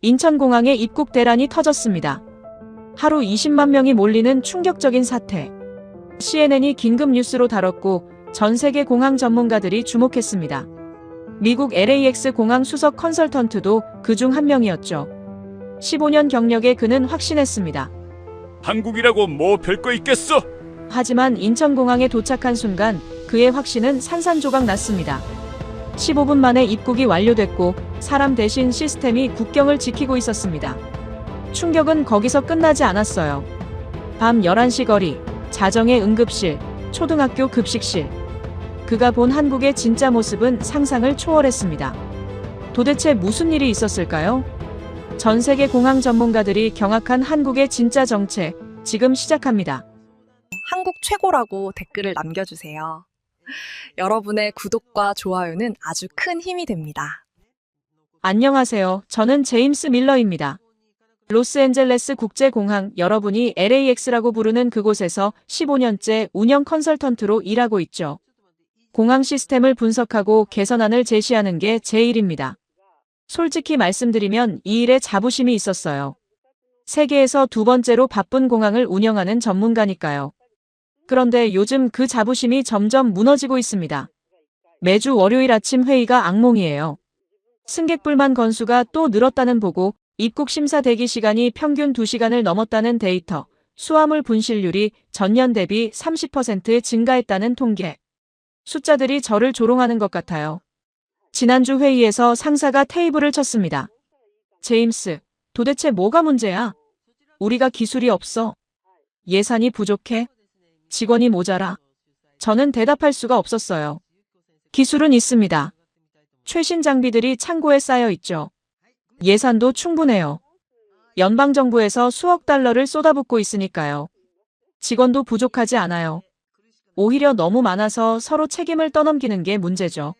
인천공항에 입국 대란이 터졌습니다. 하루 20만 명이 몰리는 충격적인 사태. CNN이 긴급 뉴스로 다뤘고 전 세계 공항 전문가들이 주목했습니다. 미국 LAX 공항 수석 컨설턴트도 그중 한 명이었죠. 15년 경력에 그는 확신했습니다. 한국이라고 뭐 별거 있겠어? 하지만 인천공항에 도착한 순간 그의 확신은 산산조각 났습니다. 15분 만에 입국이 완료됐고 사람 대신 시스템이 국경을 지키고 있었습니다. 충격은 거기서 끝나지 않았어요. 밤 11시 거리, 자정의 응급실, 초등학교 급식실. 그가 본 한국의 진짜 모습은 상상을 초월했습니다. 도대체 무슨 일이 있었을까요? 전 세계 공항 전문가들이 경악한 한국의 진짜 정체, 지금 시작합니다. 한국 최고라고 댓글을 남겨주세요. 여러분의 구독과 좋아요는 아주 큰 힘이 됩니다. 안녕하세요. 저는 제임스 밀러입니다. 로스앤젤레스 국제공항, 여러분이 LAX라고 부르는 그곳에서 15년째 운영 컨설턴트로 일하고 있죠. 공항 시스템을 분석하고 개선안을 제시하는 게 제 일입니다. 솔직히 말씀드리면 이 일에 자부심이 있었어요. 세계에서 두 번째로 바쁜 공항을 운영하는 전문가니까요. 그런데 요즘 그 자부심이 점점 무너지고 있습니다. 매주 월요일 아침 회의가 악몽이에요. 승객 불만 건수가 또 늘었다는 보고, 입국 심사 대기 시간이 평균 2시간을 넘었다는 데이터, 수화물 분실률이 전년 대비 30% 증가했다는 통계. 숫자들이 저를 조롱하는 것 같아요. 지난주 회의에서 상사가 테이블을 쳤습니다. 제임스, 도대체 뭐가 문제야? 우리가 기술이 없어. 예산이 부족해. 직원이 모자라. 저는 대답할 수가 없었어요. 기술은 있습니다. 최신 장비들이 창고에 쌓여 있죠. 예산도 충분해요. 연방정부에서 수억 달러를 쏟아붓고 있으니까요. 직원도 부족하지 않아요. 오히려 너무 많아서 서로 책임을 떠넘기는 게 문제죠.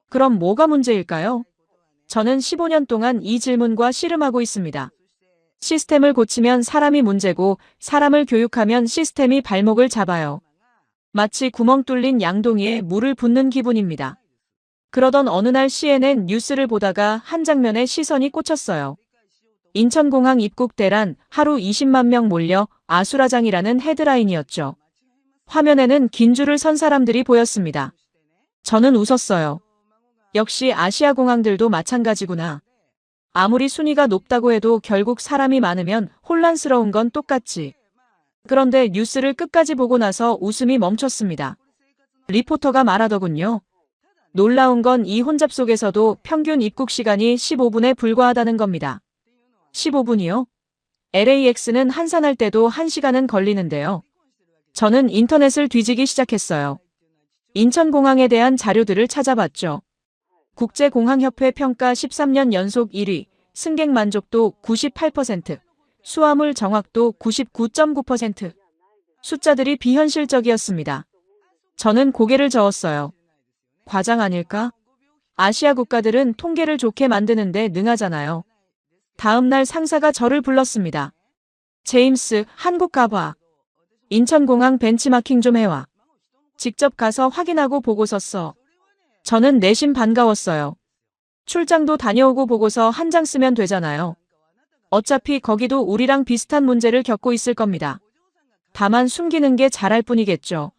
그럼 뭐가 문제일까요? 저는 15년 동안 이 질문과 씨름하고 있습니다. 시스템을 고치면 사람이 문제고 사람을 교육하면 시스템이 발목을 잡아요. 마치 구멍 뚫린 양동이에 물을 붓는 기분입니다. 그러던 어느 날 CNN 뉴스를 보다가 한 장면에 시선이 꽂혔어요. 인천공항 입국 대란, 하루 20만 명 몰려 아수라장이라는 헤드라인이었죠. 화면에는 긴 줄을 선 사람들이 보였습니다. 저는 웃었어요. 역시 아시아 공항들도 마찬가지구나. 아무리 순위가 높다고 해도 결국 사람이 많으면 혼란스러운 건 똑같지. 그런데 뉴스를 끝까지 보고 나서 웃음이 멈췄습니다. 리포터가 말하더군요. 놀라운 건 이 혼잡 속에서도 평균 입국 시간이 15분에 불과하다는 겁니다. 15분이요? LAX는 한산할 때도 1시간은 걸리는데요. 저는 인터넷을 뒤지기 시작했어요. 인천공항에 대한 자료들을 찾아봤죠. 국제공항협회 평가 13년 연속 1위, 승객 만족도 98%, 수화물 정확도 99.9%. 숫자들이 비현실적이었습니다. 저는 고개를 저었어요. 과장 아닐까? 아시아 국가들은 통계를 좋게 만드는데 능하잖아요. 다음 날 상사가 저를 불렀습니다. 제임스, 한국 가봐. 인천공항 벤치마킹 좀 해와. 직접 가서 확인하고 보고서 써. 저는 내심 반가웠어요. 출장도 다녀오고 보고서 한 장 쓰면 되잖아요. 어차피 거기도 우리랑 비슷한 문제를 겪고 있을 겁니다. 다만 숨기는 게 잘할 뿐이겠죠.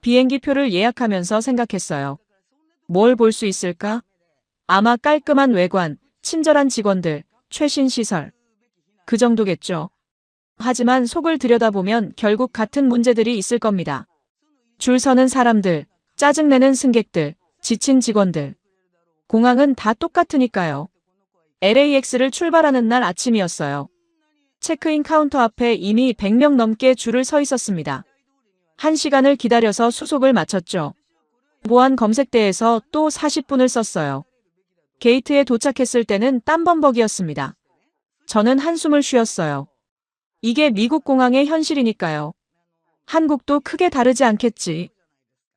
비행기 표를 예약하면서 생각했어요. 뭘 볼 수 있을까? 아마 깔끔한 외관, 친절한 직원들, 최신 시설. 그 정도겠죠. 하지만 속을 들여다보면 결국 같은 문제들이 있을 겁니다. 줄 서는 사람들, 짜증내는 승객들, 지친 직원들. 공항은 다 똑같으니까요. LAX를 출발하는 날 아침이었어요. 체크인 카운터 앞에 이미 100명 넘게 줄을 서 있었습니다. 1시간을 기다려서 수속을 마쳤죠. 보안 검색대에서 또 40분을 썼어요. 게이트에 도착했을 때는 땀범벅이었습니다. 저는 한숨을 쉬었어요. 이게 미국 공항의 현실이니까요. 한국도 크게 다르지 않겠지.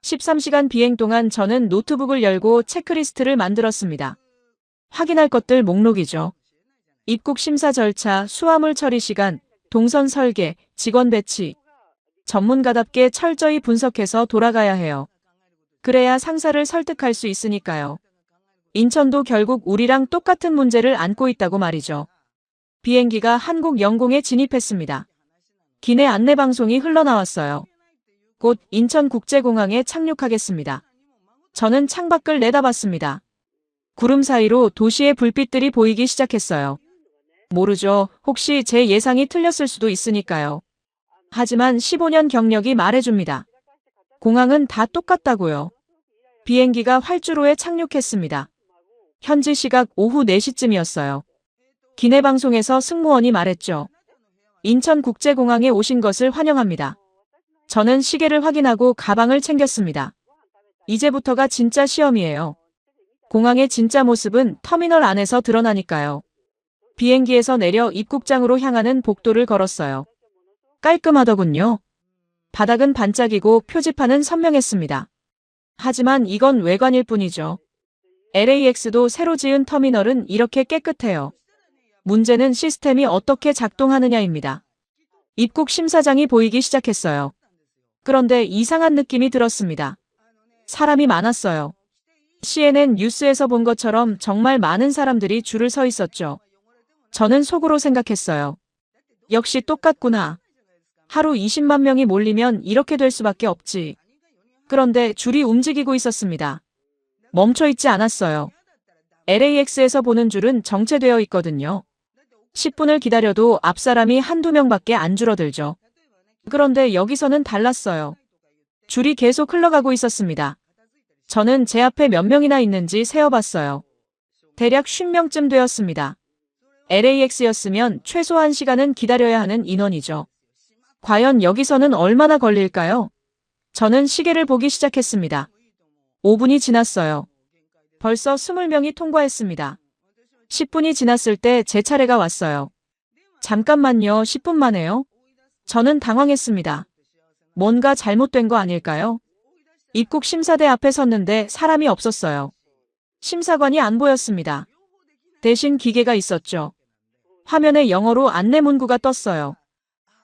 13시간 비행 동안 저는 노트북을 열고 체크리스트를 만들었습니다. 확인할 것들 목록이죠. 입국 심사 절차, 수화물 처리 시간, 동선 설계, 직원 배치. 전문가답게 철저히 분석해서 돌아가야 해요. 그래야 상사를 설득할 수 있으니까요. 인천도 결국 우리랑 똑같은 문제를 안고 있다고 말이죠. 비행기가 한국 영공에 진입했습니다. 기내 안내방송이 흘러나왔어요. 곧 인천국제공항에 착륙하겠습니다. 저는 창밖을 내다봤습니다. 구름 사이로 도시의 불빛들이 보이기 시작했어요. 모르죠. 혹시 제 예상이 틀렸을 수도 있으니까요. 하지만 15년 경력이 말해줍니다. 공항은 다 똑같다고요. 비행기가 활주로에 착륙했습니다. 현지 시각 오후 4시쯤이었어요. 기내방송에서 승무원이 말했죠. 인천국제공항에 오신 것을 환영합니다. 저는 시계를 확인하고 가방을 챙겼습니다. 이제부터가 진짜 시험이에요. 공항의 진짜 모습은 터미널 안에서 드러나니까요. 비행기에서 내려 입국장으로 향하는 복도를 걸었어요. 깔끔하더군요. 바닥은 반짝이고 표지판은 선명했습니다. 하지만 이건 외관일 뿐이죠. LAX도 새로 지은 터미널은 이렇게 깨끗해요. 문제는 시스템이 어떻게 작동하느냐입니다. 입국 심사장이 보이기 시작했어요. 그런데 이상한 느낌이 들었습니다. 사람이 많았어요. CNN 뉴스에서 본 것처럼 정말 많은 사람들이 줄을 서 있었죠. 저는 속으로 생각했어요. 역시 똑같구나. 하루 20만 명이 몰리면 이렇게 될 수밖에 없지. 그런데 줄이 움직이고 있었습니다. 멈춰 있지 않았어요. LAX에서 보는 줄은 정체되어 있거든요. 10분을 기다려도 앞 사람이 한두 명밖에 안 줄어들죠. 그런데 여기서는 달랐어요. 줄이 계속 흘러가고 있었습니다. 저는 제 앞에 몇 명이나 있는지 세어봤어요. 대략 50명쯤 되었습니다. LAX였으면 최소 1시간은 기다려야 하는 인원이죠. 과연 여기서는 얼마나 걸릴까요? 저는 시계를 보기 시작했습니다. 5분이 지났어요. 벌써 20명이 통과했습니다. 10분이 지났을 때 제 차례가 왔어요. 잠깐만요, 10분 만에요? 저는 당황했습니다. 뭔가 잘못된 거 아닐까요? 입국 심사대 앞에 섰는데 사람이 없었어요. 심사관이 안 보였습니다. 대신 기계가 있었죠. 화면에 영어로 안내 문구가 떴어요.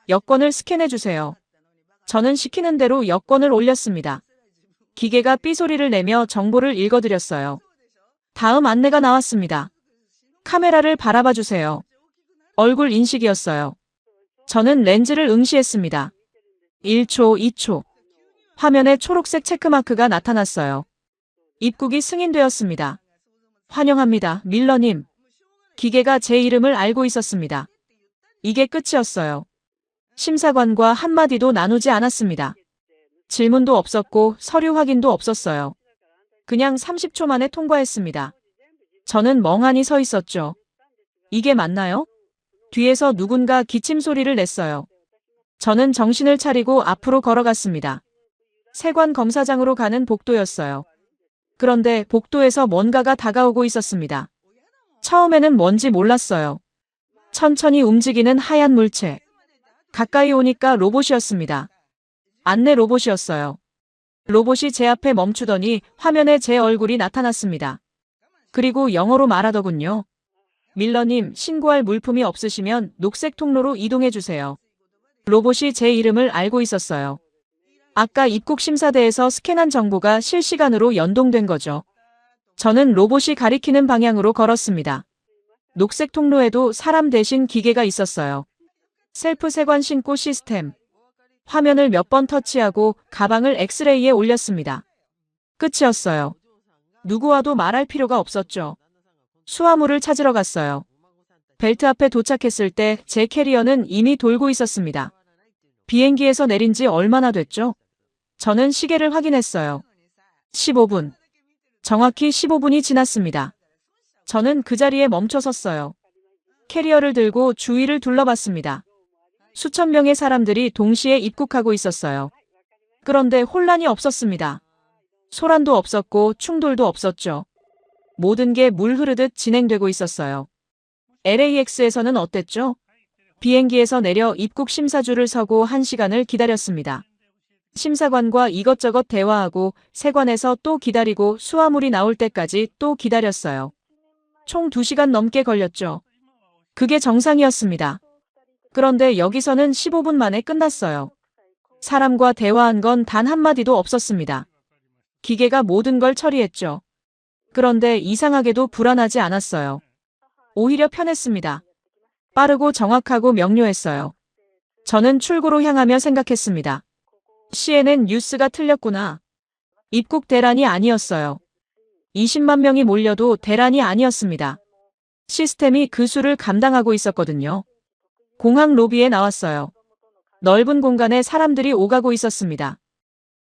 여권을 스캔해 주세요. 저는 시키는 대로 여권을 올렸습니다. 기계가 삐소리를 내며 정보를 읽어드렸어요. 다음 안내가 나왔습니다. 카메라를 바라봐 주세요. 얼굴 인식이었어요. 저는 렌즈를 응시했습니다. 1초, 2초. 화면에 초록색 체크마크가 나타났어요. 입국이 승인되었습니다. 환영합니다, 밀러님. 기계가 제 이름을 알고 있었습니다. 이게 끝이었어요. 심사관과 한마디도 나누지 않았습니다. 질문도 없었고 서류 확인도 없었어요. 그냥 30초 만에 통과했습니다. 저는 멍하니 서 있었죠. 이게 맞나요? 뒤에서 누군가 기침 소리를 냈어요. 저는 정신을 차리고 앞으로 걸어갔습니다. 세관 검사장으로 가는 복도였어요. 그런데 복도에서 뭔가가 다가오고 있었습니다. 처음에는 뭔지 몰랐어요. 천천히 움직이는 하얀 물체. 가까이 오니까 로봇이었습니다. 안내 로봇이었어요. 로봇이 제 앞에 멈추더니 화면에 제 얼굴이 나타났습니다. 그리고 영어로 말하더군요. 밀러님, 신고할 물품이 없으시면 녹색 통로로 이동해 주세요. 로봇이 제 이름을 알고 있었어요. 아까 입국심사대에서 스캔한 정보가 실시간으로 연동된 거죠. 저는 로봇이 가리키는 방향으로 걸었습니다. 녹색 통로에도 사람 대신 기계가 있었어요. 셀프 세관 신고 시스템. 화면을 몇 번 터치하고 가방을 엑스레이에 올렸습니다. 끝이었어요. 누구와도 말할 필요가 없었죠. 수화물을 찾으러 갔어요. 벨트 앞에 도착했을 때 제 캐리어는 이미 돌고 있었습니다. 비행기에서 내린 지 얼마나 됐죠? 저는 시계를 확인했어요. 15분. 정확히 15분이 지났습니다. 저는 그 자리에 멈춰 섰어요. 캐리어를 들고 주위를 둘러봤습니다. 수천 명의 사람들이 동시에 입국하고 있었어요. 그런데 혼란이 없었습니다. 소란도 없었고 충돌도 없었죠. 모든 게 물 흐르듯 진행되고 있었어요. LAX에서는 어땠죠? 비행기에서 내려 입국 심사줄을 서고 1시간을 기다렸습니다. 심사관과 이것저것 대화하고 세관에서 또 기다리고 수화물이 나올 때까지 또 기다렸어요. 총 2시간 넘게 걸렸죠. 그게 정상이었습니다. 그런데 여기서는 15분 만에 끝났어요. 사람과 대화한 건 단 한마디도 없었습니다. 기계가 모든 걸 처리했죠. 그런데 이상하게도 불안하지 않았어요. 오히려 편했습니다. 빠르고 정확하고 명료했어요. 저는 출구로 향하며 생각했습니다. CNN 뉴스가 틀렸구나. 입국 대란이 아니었어요. 20만 명이 몰려도 대란이 아니었습니다. 시스템이 그 수를 감당하고 있었거든요. 공항 로비에 나왔어요. 넓은 공간에 사람들이 오가고 있었습니다.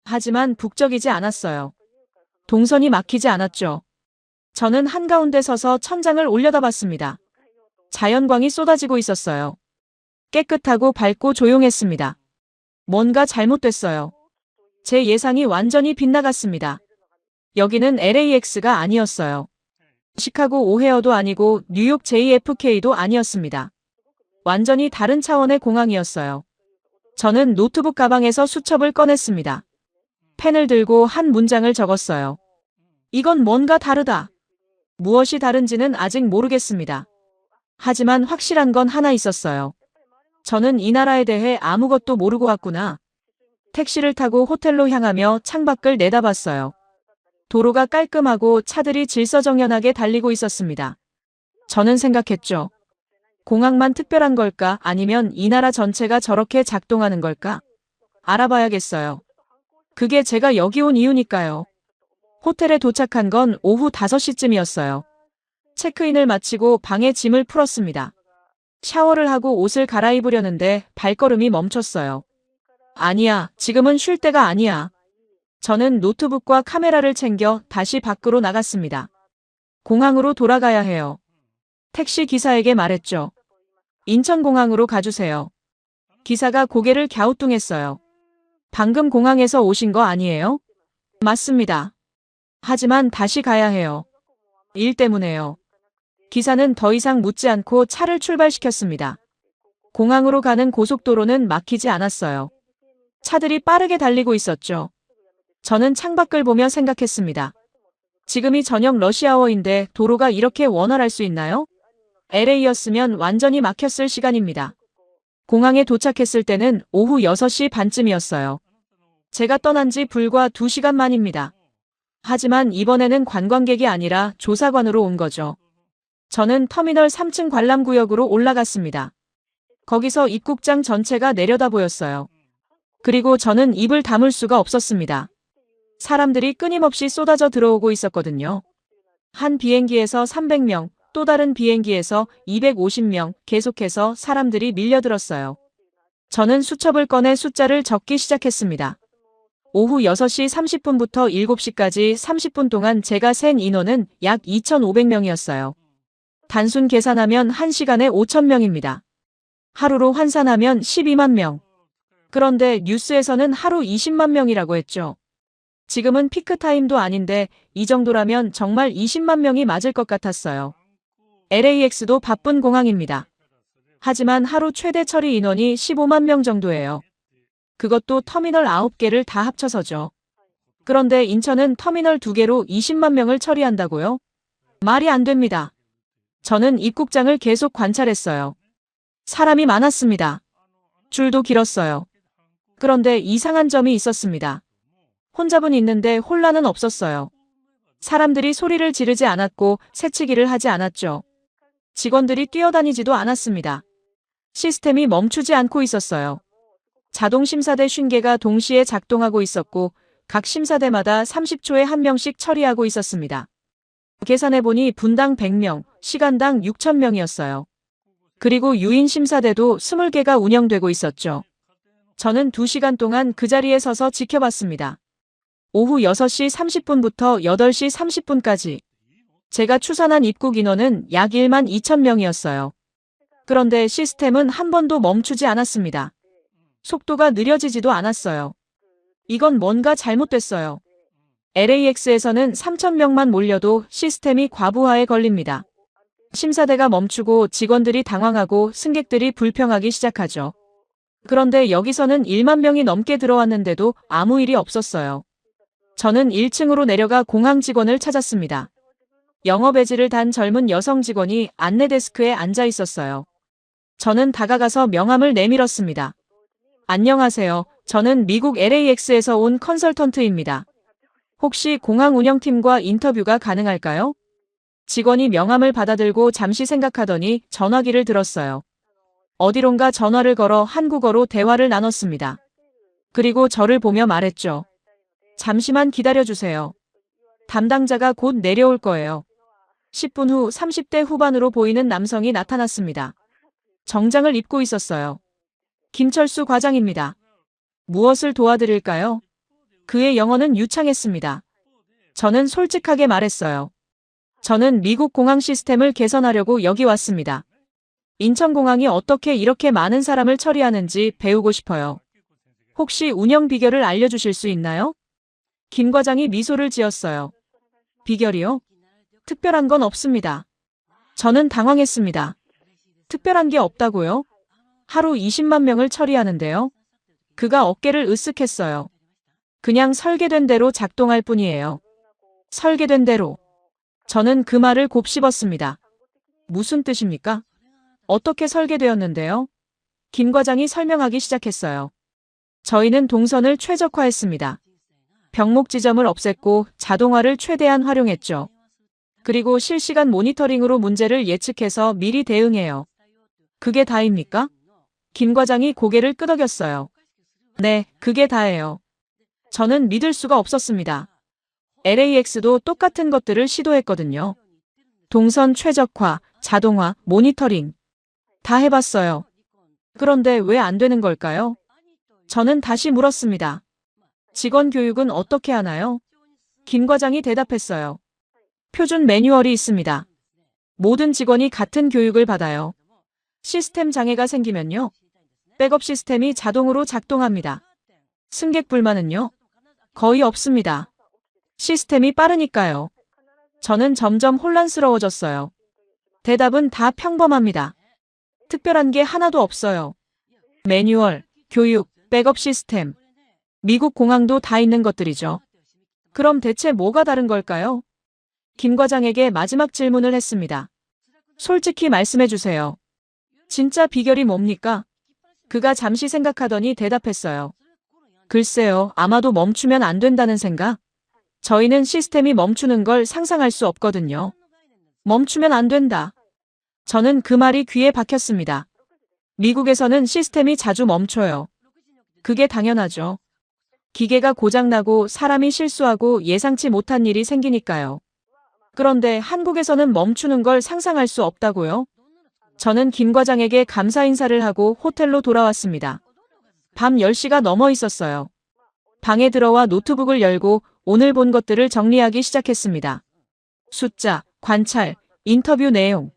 하지만 북적이지 않았어요. 동선이 막히지 않았죠. 저는 한가운데 서서 천장을 올려다봤습니다. 자연광이 쏟아지고 있었어요. 깨끗하고 밝고 조용했습니다. 뭔가 잘못됐어요. 제 예상이 완전히 빗나갔습니다. 여기는 LAX가 아니었어요. 시카고 오헤어도 아니고 뉴욕 JFK도 아니었습니다. 완전히 다른 차원의 공항이었어요. 저는 노트북 가방에서 수첩을 꺼냈습니다. 펜을 들고 한 문장을 적었어요. 이건 뭔가 다르다. 무엇이 다른지는 아직 모르겠습니다. 하지만 확실한 건 하나 있었어요. 저는 이 나라에 대해 아무것도 모르고 왔구나. 택시를 타고 호텔로 향하며 창밖을 내다봤어요. 도로가 깔끔하고 차들이 질서정연하게 달리고 있었습니다. 저는 생각했죠. 공항만 특별한 걸까? 아니면 이 나라 전체가 저렇게 작동하는 걸까? 알아봐야겠어요. 그게 제가 여기 온 이유니까요. 호텔에 도착한 건 오후 5시쯤이었어요. 체크인을 마치고 방에 짐을 풀었습니다. 샤워를 하고 옷을 갈아입으려는데 발걸음이 멈췄어요. 아니야, 지금은 쉴 때가 아니야. 저는 노트북과 카메라를 챙겨 다시 밖으로 나갔습니다. 공항으로 돌아가야 해요. 택시 기사에게 말했죠. 인천공항으로 가주세요. 기사가 고개를 갸우뚱했어요. 방금 공항에서 오신 거 아니에요? 맞습니다. 하지만 다시 가야 해요. 일 때문에요. 기사는 더 이상 묻지 않고 차를 출발시켰습니다. 공항으로 가는 고속도로는 막히지 않았어요. 차들이 빠르게 달리고 있었죠. 저는 창밖을 보며 생각했습니다. 지금이 저녁 러시아워인데 도로가 이렇게 원활할 수 있나요? LA였으면 완전히 막혔을 시간입니다. 공항에 도착했을 때는 오후 6시 반쯤이었어요. 제가 떠난 지 불과 2시간 만입니다. 하지만 이번에는 관광객이 아니라 조사관으로 온 거죠. 저는 터미널 3층 관람구역으로 올라갔습니다. 거기서 입국장 전체가 내려다 보였어요. 그리고 저는 입을 다물 수가 없었습니다. 사람들이 끊임없이 쏟아져 들어오고 있었거든요. 한 비행기에서 300명, 또 다른 비행기에서 250명, 계속해서 사람들이 밀려들었어요. 저는 수첩을 꺼내 숫자를 적기 시작했습니다. 오후 6시 30분부터 7시까지 30분 동안 제가 센 인원은 약 2,500명이었어요. 단순 계산하면 1시간에 5,000명입니다. 하루로 환산하면 12만 명. 그런데 뉴스에서는 하루 20만 명이라고 했죠. 지금은 피크타임도 아닌데 이 정도라면 정말 20만 명이 맞을 것 같았어요. LAX도 바쁜 공항입니다. 하지만 하루 최대 처리 인원이 15만 명 정도예요. 그것도 터미널 9개를 다 합쳐서죠. 그런데 인천은 터미널 2개로 20만 명을 처리한다고요? 말이 안 됩니다. 저는 입국장을 계속 관찰했어요. 사람이 많았습니다. 줄도 길었어요. 그런데 이상한 점이 있었습니다. 혼잡은 있는데 혼란은 없었어요. 사람들이 소리를 지르지 않았고 새치기를 하지 않았죠. 직원들이 뛰어다니지도 않았습니다. 시스템이 멈추지 않고 있었어요. 자동 심사대 50개가 동시에 작동하고 있었고 각 심사대마다 30초에 한 명씩 처리하고 있었습니다. 계산해보니 분당 100명, 시간당 6,000명이었어요. 그리고 유인 심사대도 20개가 운영되고 있었죠. 저는 2시간 동안 그 자리에 서서 지켜봤습니다. 오후 6시 30분부터 8시 30분까지. 제가 추산한 입국 인원은 약 1만 2천 명이었어요. 그런데 시스템은 한 번도 멈추지 않았습니다. 속도가 느려지지도 않았어요. 이건 뭔가 잘못됐어요. LAX에서는 3,000명만 몰려도 시스템이 과부하에 걸립니다. 심사대가 멈추고 직원들이 당황하고 승객들이 불평하기 시작하죠. 그런데 여기서는 1만 명이 넘게 들어왔는데도 아무 일이 없었어요. 저는 1층으로 내려가 공항 직원을 찾았습니다. 영어 배지를 단 젊은 여성 직원이 안내 데스크에 앉아 있었어요. 저는 다가가서 명함을 내밀었습니다. 안녕하세요. 저는 미국 LAX에서 온 컨설턴트입니다. 혹시 공항 운영팀과 인터뷰가 가능할까요? 직원이 명함을 받아들고 잠시 생각하더니 전화기를 들었어요. 어디론가 전화를 걸어 한국어로 대화를 나눴습니다. 그리고 저를 보며 말했죠. 잠시만 기다려주세요. 담당자가 곧 내려올 거예요. 10분 후 30대 후반으로 보이는 남성이 나타났습니다. 정장을 입고 있었어요. 김철수 과장입니다. 무엇을 도와드릴까요? 그의 영어는 유창했습니다. 저는 솔직하게 말했어요. 저는 미국 공항 시스템을 개선하려고 여기 왔습니다. 인천공항이 어떻게 이렇게 많은 사람을 처리하는지 배우고 싶어요. 혹시 운영 비결을 알려주실 수 있나요? 김 과장이 미소를 지었어요. 비결이요? 특별한 건 없습니다. 저는 당황했습니다. 특별한 게 없다고요? 하루 20만 명을 처리하는데요. 그가 어깨를 으쓱했어요. 그냥 설계된 대로 작동할 뿐이에요. 설계된 대로. 저는 그 말을 곱씹었습니다. 무슨 뜻입니까? 어떻게 설계되었는데요? 김 과장이 설명하기 시작했어요. 저희는 동선을 최적화했습니다. 병목 지점을 없앴고 자동화를 최대한 활용했죠. 그리고 실시간 모니터링으로 문제를 예측해서 미리 대응해요. 그게 다입니까? 김 과장이 고개를 끄덕였어요. 네, 그게 다예요. 저는 믿을 수가 없었습니다. LAX도 똑같은 것들을 시도했거든요. 동선 최적화, 자동화, 모니터링. 다 해봤어요. 그런데 왜 안 되는 걸까요? 저는 다시 물었습니다. 직원 교육은 어떻게 하나요? 김 과장이 대답했어요. 표준 매뉴얼이 있습니다. 모든 직원이 같은 교육을 받아요. 시스템 장애가 생기면요. 백업 시스템이 자동으로 작동합니다. 승객 불만은요? 거의 없습니다. 시스템이 빠르니까요. 저는 점점 혼란스러워졌어요. 대답은 다 평범합니다. 특별한 게 하나도 없어요. 매뉴얼, 교육, 백업 시스템. 미국 공항도 다 있는 것들이죠. 그럼 대체 뭐가 다른 걸까요? 김 과장에게 마지막 질문을 했습니다. 솔직히 말씀해 주세요. 진짜 비결이 뭡니까? 그가 잠시 생각하더니 대답했어요. 글쎄요, 아마도 멈추면 안 된다는 생각? 저희는 시스템이 멈추는 걸 상상할 수 없거든요. 멈추면 안 된다. 저는 그 말이 귀에 박혔습니다. 미국에서는 시스템이 자주 멈춰요. 그게 당연하죠. 기계가 고장나고 사람이 실수하고 예상치 못한 일이 생기니까요. 그런데 한국에서는 멈추는 걸 상상할 수 없다고요? 저는 김 과장에게 감사 인사를 하고 호텔로 돌아왔습니다. 밤 10시가 넘어 있었어요. 방에 들어와 노트북을 열고 오늘 본 것들을 정리하기 시작했습니다. 숫자, 관찰, 인터뷰 내용.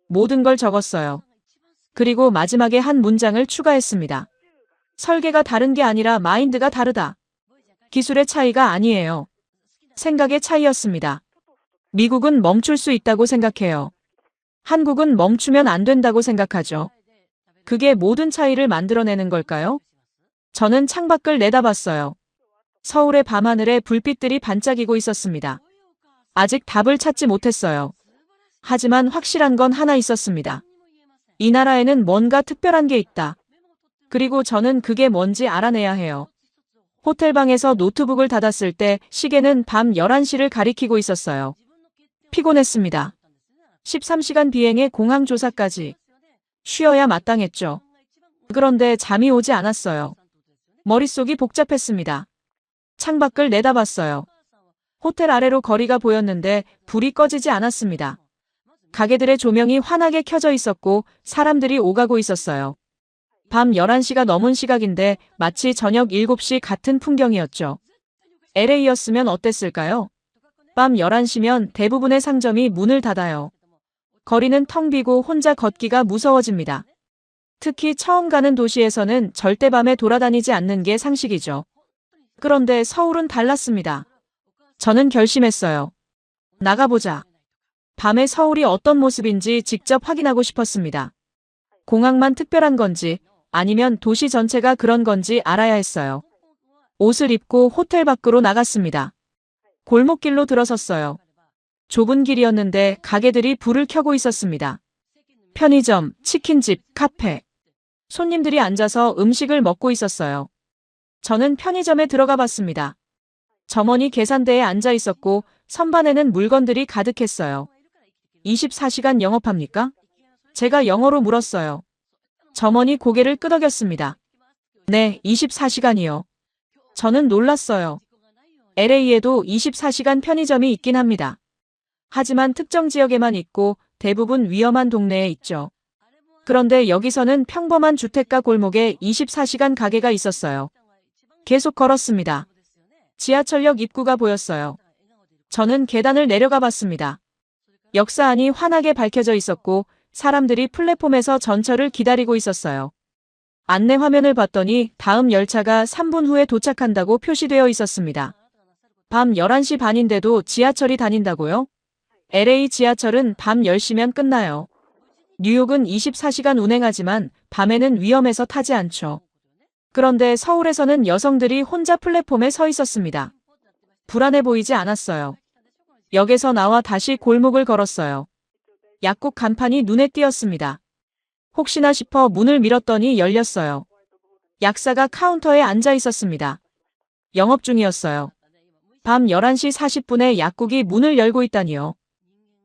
모든 걸 적었어요. 그리고 마지막에 한 문장을 추가했습니다. 설계가 다른 게 아니라 마인드가 다르다. 기술의 차이가 아니에요. 생각의 차이였습니다. 미국은 멈출 수 있다고 생각해요. 한국은 멈추면 안 된다고 생각하죠. 그게 모든 차이를 만들어내는 걸까요? 저는 창밖을 내다봤어요. 서울의 밤하늘에 불빛들이 반짝이고 있었습니다. 아직 답을 찾지 못했어요. 하지만 확실한 건 하나 있었습니다. 이 나라에는 뭔가 특별한 게 있다. 그리고 저는 그게 뭔지 알아내야 해요. 호텔방에서 노트북을 닫았을 때 시계는 밤 11시를 가리키고 있었어요. 피곤했습니다. 13시간 비행의 공항 조사까지. 쉬어야 마땅했죠. 그런데 잠이 오지 않았어요. 머릿속이 복잡했습니다. 창밖을 내다봤어요. 호텔 아래로 거리가 보였는데 불이 꺼지지 않았습니다. 가게들의 조명이 환하게 켜져 있었고 사람들이 오가고 있었어요. 밤 11시가 넘은 시각인데 마치 저녁 7시 같은 풍경이었죠. LA였으면 어땠을까요? 밤 11시면 대부분의 상점이 문을 닫아요. 거리는 텅 비고 혼자 걷기가 무서워집니다. 특히 처음 가는 도시에서는 절대 밤에 돌아다니지 않는 게 상식이죠. 그런데 서울은 달랐습니다. 저는 결심했어요. 나가보자. 밤에 서울이 어떤 모습인지 직접 확인하고 싶었습니다. 공항만 특별한 건지 아니면 도시 전체가 그런 건지 알아야 했어요. 옷을 입고 호텔 밖으로 나갔습니다. 골목길로 들어섰어요. 좁은 길이었는데 가게들이 불을 켜고 있었습니다. 편의점, 치킨집, 카페. 손님들이 앉아서 음식을 먹고 있었어요. 저는 편의점에 들어가 봤습니다. 점원이 계산대에 앉아 있었고 선반에는 물건들이 가득했어요. 24시간 영업합니까? 제가 영어로 물었어요. 점원이 고개를 끄덕였습니다. 네, 24시간이요. 저는 놀랐어요. LA에도 24시간 편의점이 있긴 합니다. 하지만 특정 지역에만 있고 대부분 위험한 동네에 있죠. 그런데 여기서는 평범한 주택가 골목에 24시간 가게가 있었어요. 계속 걸었습니다. 지하철역 입구가 보였어요. 저는 계단을 내려가 봤습니다. 역사 안이 환하게 밝혀져 있었고 사람들이 플랫폼에서 전철을 기다리고 있었어요. 안내 화면을 봤더니 다음 열차가 3분 후에 도착한다고 표시되어 있었습니다. 밤 11시 반인데도 지하철이 다닌다고요? LA 지하철은 밤 10시면 끝나요. 뉴욕은 24시간 운행하지만 밤에는 위험해서 타지 않죠. 그런데 서울에서는 여성들이 혼자 플랫폼에 서 있었습니다. 불안해 보이지 않았어요. 역에서 나와 다시 골목을 걸었어요. 약국 간판이 눈에 띄었습니다. 혹시나 싶어 문을 밀었더니 열렸어요. 약사가 카운터에 앉아 있었습니다. 영업 중이었어요. 밤 11시 40분에 약국이 문을 열고 있다니요.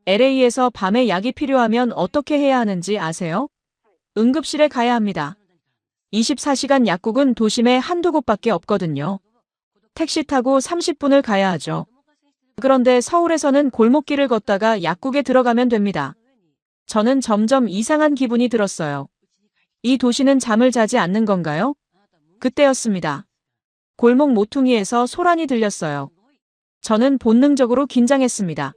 LA에서 밤에 약이 필요하면 어떻게 해야 하는지 아세요? 응급실에 가야 합니다. 24시간 약국은 도심에 한두 곳밖에 없거든요. 택시 타고 30분을 가야 하죠. 그런데 서울에서는 골목길을 걷다가 약국에 들어가면 됩니다. 저는 점점 이상한 기분이 들었어요. 이 도시는 잠을 자지 않는 건가요? 그때였습니다. 골목 모퉁이에서 소란이 들렸어요. 저는 본능적으로 긴장했습니다.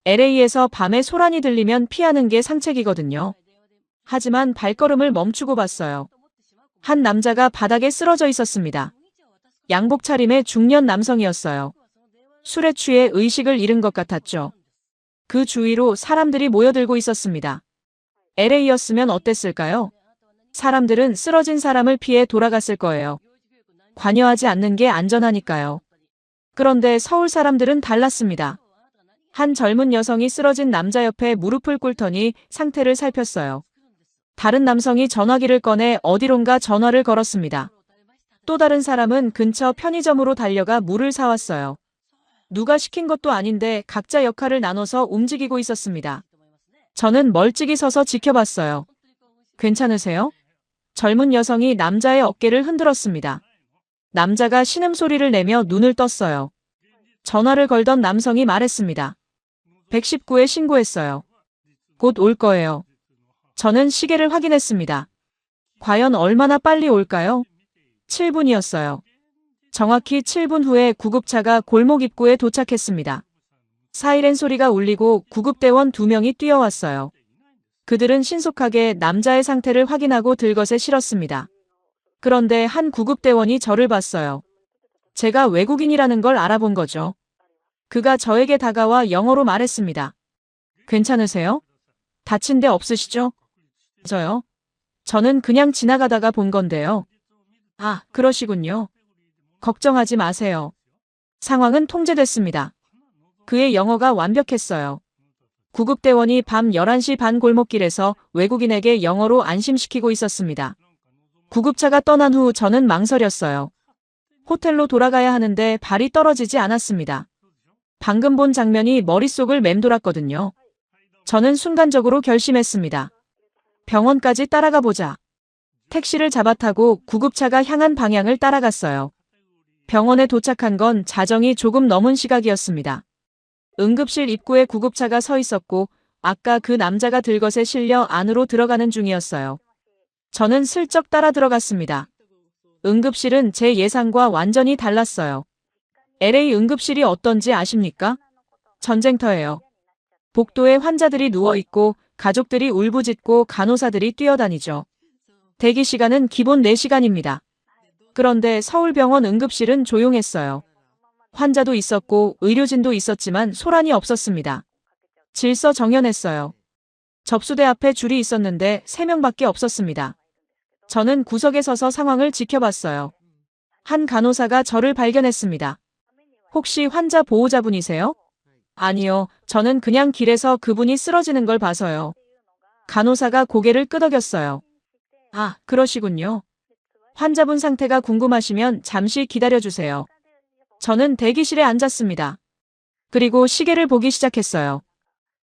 LA에서 밤에 소란이 들리면 피하는 게 상책이거든요. 하지만 발걸음을 멈추고 봤어요. 한 남자가 바닥에 쓰러져 있었습니다. 양복 차림의 중년 남성이었어요. 술에 취해 의식을 잃은 것 같았죠. 그 주위로 사람들이 모여들고 있었습니다. LA였으면 어땠을까요? 사람들은 쓰러진 사람을 피해 돌아갔을 거예요. 관여하지 않는 게 안전하니까요. 그런데 서울 사람들은 달랐습니다. 한 젊은 여성이 쓰러진 남자 옆에 무릎을 꿇더니 상태를 살폈어요. 다른 남성이 전화기를 꺼내 어디론가 전화를 걸었습니다. 또 다른 사람은 근처 편의점으로 달려가 물을 사왔어요. 누가 시킨 것도 아닌데 각자 역할을 나눠서 움직이고 있었습니다. 저는 멀찍이 서서 지켜봤어요. 괜찮으세요? 젊은 여성이 남자의 어깨를 흔들었습니다. 남자가 신음소리를 내며 눈을 떴어요. 전화를 걸던 남성이 말했습니다. 119에 신고했어요. 곧 올 거예요. 저는 시계를 확인했습니다. 과연 얼마나 빨리 올까요? 7분이었어요. 정확히 7분 후에 구급차가 골목 입구에 도착했습니다. 사이렌 소리가 울리고 구급대원 2명이 뛰어왔어요. 그들은 신속하게 남자의 상태를 확인하고 들것에 실었습니다. 그런데 한 구급대원이 저를 봤어요. 제가 외국인이라는 걸 알아본 거죠. 그가 저에게 다가와 영어로 말했습니다. 괜찮으세요? 다친 데 없으시죠? 저요? 저는 그냥 지나가다가 본 건데요. 아, 그러시군요. 걱정하지 마세요. 상황은 통제됐습니다. 그의 영어가 완벽했어요. 구급대원이 밤 11시 반 골목길에서 외국인에게 영어로 안심시키고 있었습니다. 구급차가 떠난 후 저는 망설였어요. 호텔로 돌아가야 하는데 발이 떨어지지 않았습니다. 방금 본 장면이 머릿속을 맴돌았거든요. 저는 순간적으로 결심했습니다. 병원까지 따라가 보자. 택시를 잡아타고 구급차가 향한 방향을 따라갔어요. 병원에 도착한 건 자정이 조금 넘은 시각이었습니다. 응급실 입구에 구급차가 서 있었고 아까 그 남자가 들것에 실려 안으로 들어가는 중이었어요. 저는 슬쩍 따라 들어갔습니다. 응급실은 제 예상과 완전히 달랐어요. LA 응급실이 어떤지 아십니까? 전쟁터예요. 복도에 환자들이 누워있고 가족들이 울부짖고 간호사들이 뛰어다니죠. 대기 시간은 기본 4시간입니다. 그런데 서울병원 응급실은 조용했어요. 환자도 있었고 의료진도 있었지만 소란이 없었습니다. 질서정연했어요. 접수대 앞에 줄이 있었는데 3명밖에 없었습니다. 저는 구석에 서서 상황을 지켜봤어요. 한 간호사가 저를 발견했습니다. 혹시 환자 보호자분이세요? 아니요, 저는 그냥 길에서 그분이 쓰러지는 걸 봐서요. 간호사가 고개를 끄덕였어요. 아, 그러시군요. 환자분 상태가 궁금하시면 잠시 기다려주세요. 저는 대기실에 앉았습니다. 그리고 시계를 보기 시작했어요.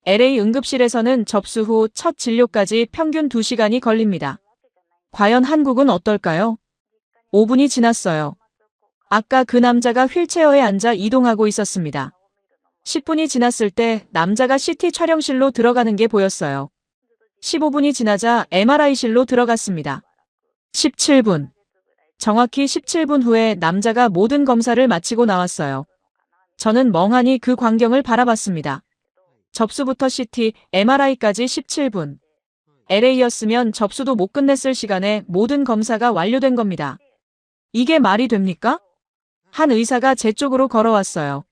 LA 응급실에서는 접수 후 첫 진료까지 평균 2시간이 걸립니다. 과연 한국은 어떨까요? 5분이 지났어요. 아까 그 남자가 휠체어에 앉아 이동하고 있었습니다. 10분이 지났을 때 남자가 CT 촬영실로 들어가는 게 보였어요. 15분이 지나자 MRI실로 들어갔습니다. 17분. 정확히 17분 후에 남자가 모든 검사를 마치고 나왔어요. 저는 멍하니 그 광경을 바라봤습니다. 접수부터 CT, MRI까지 17분. LA였으면 접수도 못 끝냈을 시간에 모든 검사가 완료된 겁니다. 이게 말이 됩니까? 한 의사가 제 쪽으로 걸어왔어요.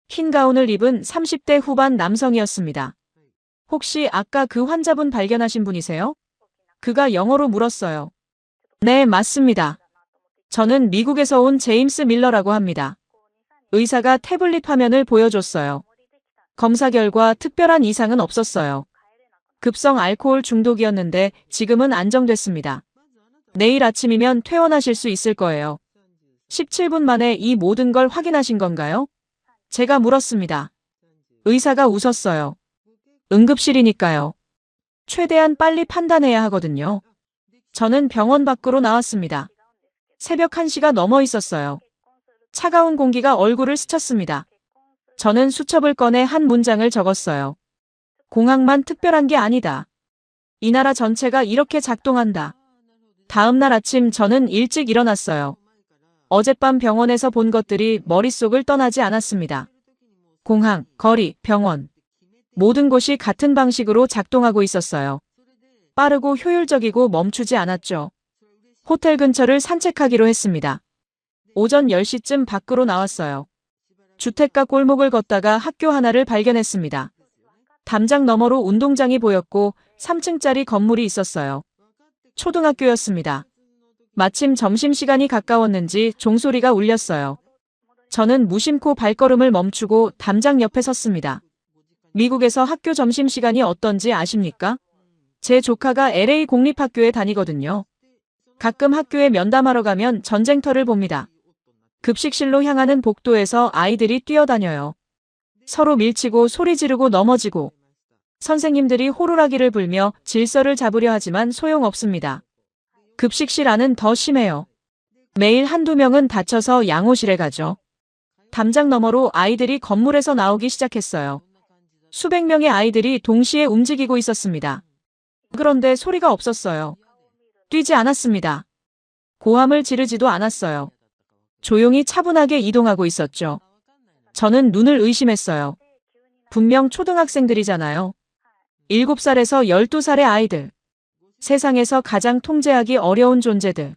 흰 가운을 입은 30대 후반 남성이었습니다. 혹시 아까 그 환자분 발견하신 분이세요? 그가 영어로 물었어요. 네, 맞습니다. 저는 미국에서 온 제임스 밀러라고 합니다. 의사가 태블릿 화면을 보여줬어요. 검사 결과 특별한 이상은 없었어요. 급성 알코올 중독이었는데 지금은 안정됐습니다. 내일 아침이면 퇴원하실 수 있을 거예요. 17분 만에 이 모든 걸 확인하신 건가요? 제가 물었습니다. 의사가 웃었어요. 응급실이니까요. 최대한 빨리 판단해야 하거든요. 저는 병원 밖으로 나왔습니다. 새벽 1시가 넘어 있었어요. 차가운 공기가 얼굴을 스쳤습니다. 저는 수첩을 꺼내 한 문장을 적었어요. 공항만 특별한 게 아니다. 이 나라 전체가 이렇게 작동한다. 다음 날 아침 저는 일찍 일어났어요. 어젯밤 병원에서 본 것들이 머릿속을 떠나지 않았습니다. 공항, 거리, 병원. 모든 곳이 같은 방식으로 작동하고 있었어요. 빠르고 효율적이고 멈추지 않았죠. 호텔 근처를 산책하기로 했습니다. 오전 10시쯤 밖으로 나왔어요. 주택가 골목을 걷다가 학교 하나를 발견했습니다. 담장 너머로 운동장이 보였고 3층짜리 건물이 있었어요. 초등학교였습니다. 마침 점심시간이 가까웠는지 종소리가 울렸어요. 저는 무심코 발걸음을 멈추고 담장 옆에 섰습니다. 미국에서 학교 점심시간이 어떤지 아십니까? 제 조카가 LA 공립학교에 다니거든요. 가끔 학교에 면담하러 가면 전쟁터를 봅니다. 급식실로 향하는 복도에서 아이들이 뛰어다녀요. 서로 밀치고 소리 지르고 넘어지고 선생님들이 호루라기를 불며 질서를 잡으려 하지만 소용없습니다. 급식실 안은 더 심해요. 매일 한두 명은 다쳐서 양호실에 가죠. 담장 너머로 아이들이 건물에서 나오기 시작했어요. 수백 명의 아이들이 동시에 움직이고 있었습니다. 그런데 소리가 없었어요. 뛰지 않았습니다. 고함을 지르지도 않았어요. 조용히 차분하게 이동하고 있었죠. 저는 눈을 의심했어요. 분명 초등학생들이잖아요. 7살에서 12살의 아이들. 세상에서 가장 통제하기 어려운 존재들.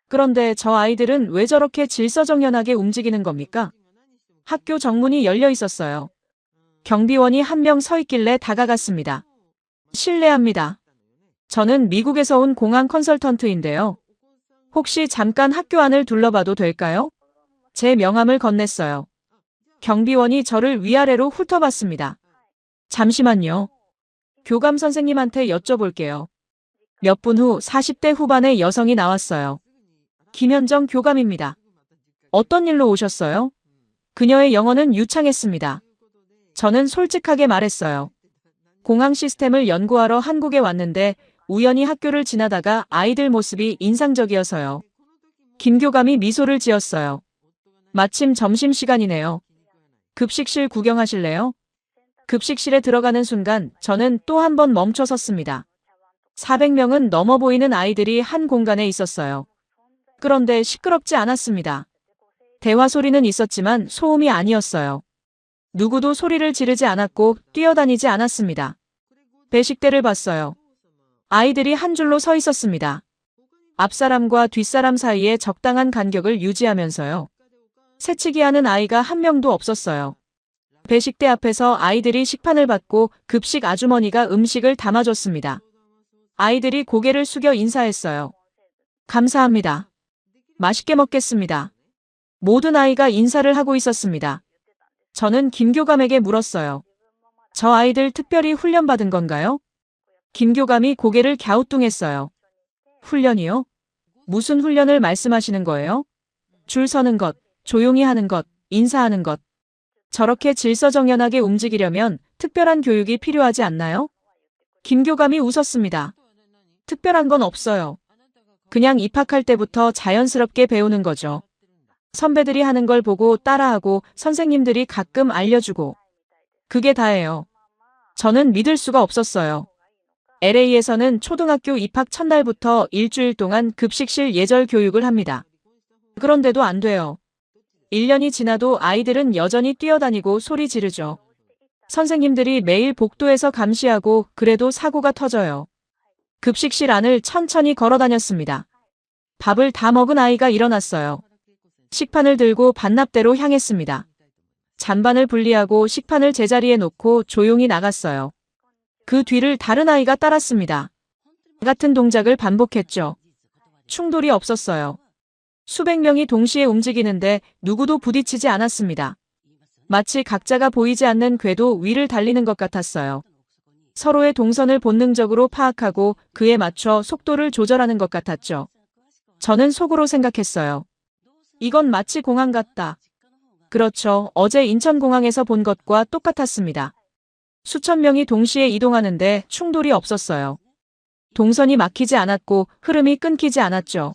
그런데 저 아이들은 왜 저렇게 질서정연하게 움직이는 겁니까? 학교 정문이 열려 있었어요. 경비원이 한 명 서 있길래 다가갔습니다. 실례합니다. 저는 미국에서 온 공항 컨설턴트인데요. 혹시 잠깐 학교 안을 둘러봐도 될까요? 제 명함을 건넸어요. 경비원이 저를 위아래로 훑어봤습니다. 잠시만요. 교감 선생님한테 여쭤볼게요. 몇 분 후 40대 후반의 여성이 나왔어요. 김현정 교감입니다. 어떤 일로 오셨어요? 그녀의 영어는 유창했습니다. 저는 솔직하게 말했어요. 공항 시스템을 연구하러 한국에 왔는데 우연히 학교를 지나다가 아이들 모습이 인상적이어서요. 김 교감이 미소를 지었어요. 마침 점심시간이네요. 급식실 구경하실래요? 급식실에 들어가는 순간 저는 또 한 번 멈춰 섰습니다. 400명은 넘어 보이는 아이들이 한 공간에 있었어요. 그런데 시끄럽지 않았습니다. 대화 소리는 있었지만 소음이 아니었어요. 누구도 소리를 지르지 않았고 뛰어다니지 않았습니다. 배식대를 봤어요. 아이들이 한 줄로 서 있었습니다. 앞사람과 뒷사람 사이에 적당한 간격을 유지하면서요. 새치기하는 아이가 한 명도 없었어요. 배식대 앞에서 아이들이 식판을 받고 급식 아주머니가 음식을 담아줬습니다. 아이들이 고개를 숙여 인사했어요. 감사합니다. 맛있게 먹겠습니다. 모든 아이가 인사를 하고 있었습니다. 저는 김 교감에게 물었어요. 저 아이들 특별히 훈련받은 건가요? 김 교감이 고개를 갸우뚱했어요. 훈련이요? 무슨 훈련을 말씀하시는 거예요? 줄 서는 것, 조용히 하는 것, 인사하는 것. 저렇게 질서정연하게 움직이려면 특별한 교육이 필요하지 않나요? 김교감이 웃었습니다. 특별한 건 없어요. 그냥 입학할 때부터 자연스럽게 배우는 거죠. 선배들이 하는 걸 보고 따라하고 선생님들이 가끔 알려주고. 그게 다예요. 저는 믿을 수가 없었어요. LA에서는 초등학교 입학 첫날부터 일주일 동안 급식실 예절 교육을 합니다. 그런데도 안 돼요. 1년이 지나도 아이들은 여전히 뛰어다니고 소리 지르죠. 선생님들이 매일 복도에서 감시하고 그래도 사고가 터져요. 급식실 안을 천천히 걸어 다녔습니다. 밥을 다 먹은 아이가 일어났어요. 식판을 들고 반납대로 향했습니다. 잔반을 분리하고 식판을 제자리에 놓고 조용히 나갔어요. 그 뒤를 다른 아이가 따랐습니다. 같은 동작을 반복했죠. 충돌이 없었어요. 수백 명이 동시에 움직이는데 누구도 부딪히지 않았습니다. 마치 각자가 보이지 않는 궤도 위를 달리는 것 같았어요. 서로의 동선을 본능적으로 파악하고 그에 맞춰 속도를 조절하는 것 같았죠. 저는 속으로 생각했어요. 이건 마치 공항 같다. 그렇죠. 어제 인천공항에서 본 것과 똑같았습니다. 수천 명이 동시에 이동하는데 충돌이 없었어요. 동선이 막히지 않았고 흐름이 끊기지 않았죠.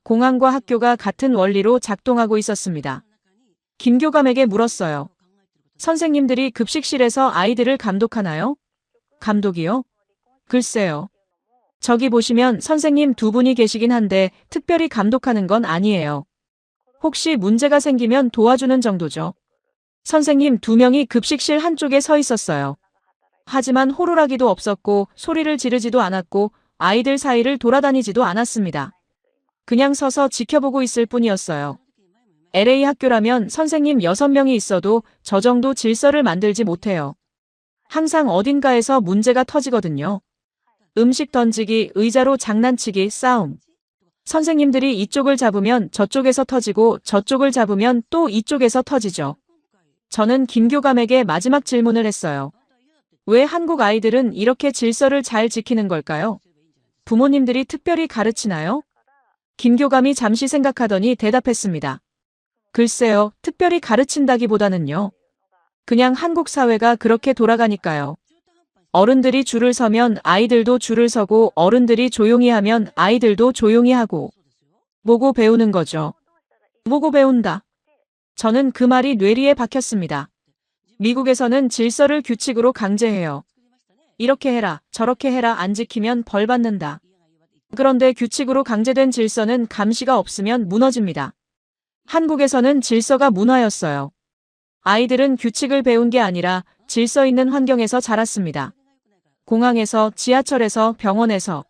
공항과 학교가 같은 원리로 작동하고 있었습니다. 김교감에게 물었어요. 선생님들이 급식실에서 아이들을 감독하나요? 감독이요? 글쎄요. 저기 보시면 선생님 두 분이 계시긴 한데 특별히 감독하는 건 아니에요. 혹시 문제가 생기면 도와주는 정도죠. 선생님 두 명이 급식실 한쪽에 서 있었어요. 하지만 호루라기도 없었고 소리를 지르지도 않았고 아이들 사이를 돌아다니지도 않았습니다. 그냥 서서 지켜보고 있을 뿐이었어요. LA 학교라면 선생님 6명이 있어도 저 정도 질서를 만들지 못해요. 항상 어딘가에서 문제가 터지거든요. 음식 던지기, 의자로 장난치기, 싸움. 선생님들이 이쪽을 잡으면 저쪽에서 터지고 저쪽을 잡으면 또 이쪽에서 터지죠. 저는 김교감에게 마지막 질문을 했어요. 왜 한국 아이들은 이렇게 질서를 잘 지키는 걸까요? 부모님들이 특별히 가르치나요? 김교감이 잠시 생각하더니 대답했습니다. 글쎄요, 특별히 가르친다기보다는요. 그냥 한국 사회가 그렇게 돌아가니까요. 어른들이 줄을 서면 아이들도 줄을 서고 어른들이 조용히 하면 아이들도 조용히 하고. 보고 배우는 거죠. 보고 배운다. 저는 그 말이 뇌리에 박혔습니다. 미국에서는 질서를 규칙으로 강제해요. 이렇게 해라, 저렇게 해라 안 지키면 벌 받는다. 그런데 규칙으로 강제된 질서는 감시가 없으면 무너집니다. 한국에서는 질서가 문화였어요. 아이들은 규칙을 배운 게 아니라 질서 있는 환경에서 자랐습니다. 공항에서, 지하철에서, 병원에서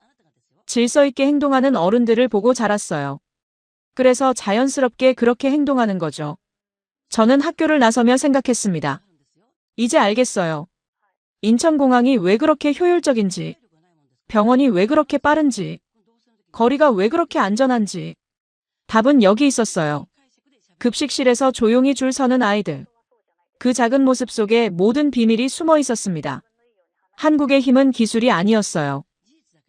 질서 있게 행동하는 어른들을 보고 자랐어요. 그래서 자연스럽게 그렇게 행동하는 거죠. 저는 학교를 나서며 생각했습니다. 이제 알겠어요. 인천공항이 왜 그렇게 효율적인지, 병원이 왜 그렇게 빠른지, 거리가 왜 그렇게 안전한지. 답은 여기 있었어요. 급식실에서 조용히 줄 서는 아이들. 그 작은 모습 속에 모든 비밀이 숨어 있었습니다. 한국의 힘은 기술이 아니었어요.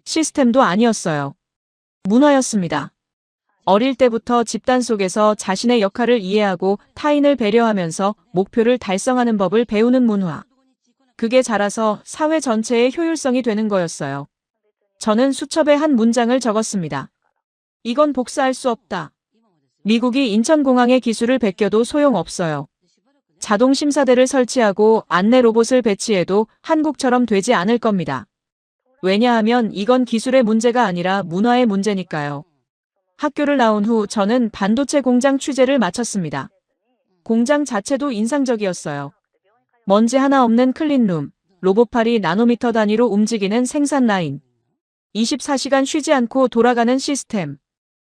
시스템도 아니었어요. 문화였습니다. 어릴 때부터 집단 속에서 자신의 역할을 이해하고 타인을 배려하면서 목표를 달성하는 법을 배우는 문화. 그게 자라서 사회 전체의 효율성이 되는 거였어요. 저는 수첩에 한 문장을 적었습니다. 이건 복사할 수 없다. 미국이 인천공항의 기술을 베껴도 소용없어요. 자동 심사대를 설치하고 안내 로봇을 배치해도 한국처럼 되지 않을 겁니다. 왜냐하면 이건 기술의 문제가 아니라 문화의 문제니까요. 학교를 나온 후 저는 반도체 공장 취재를 마쳤습니다. 공장 자체도 인상적이었어요. 먼지 하나 없는 클린룸, 로봇팔이 나노미터 단위로 움직이는 생산 라인, 24시간 쉬지 않고 돌아가는 시스템.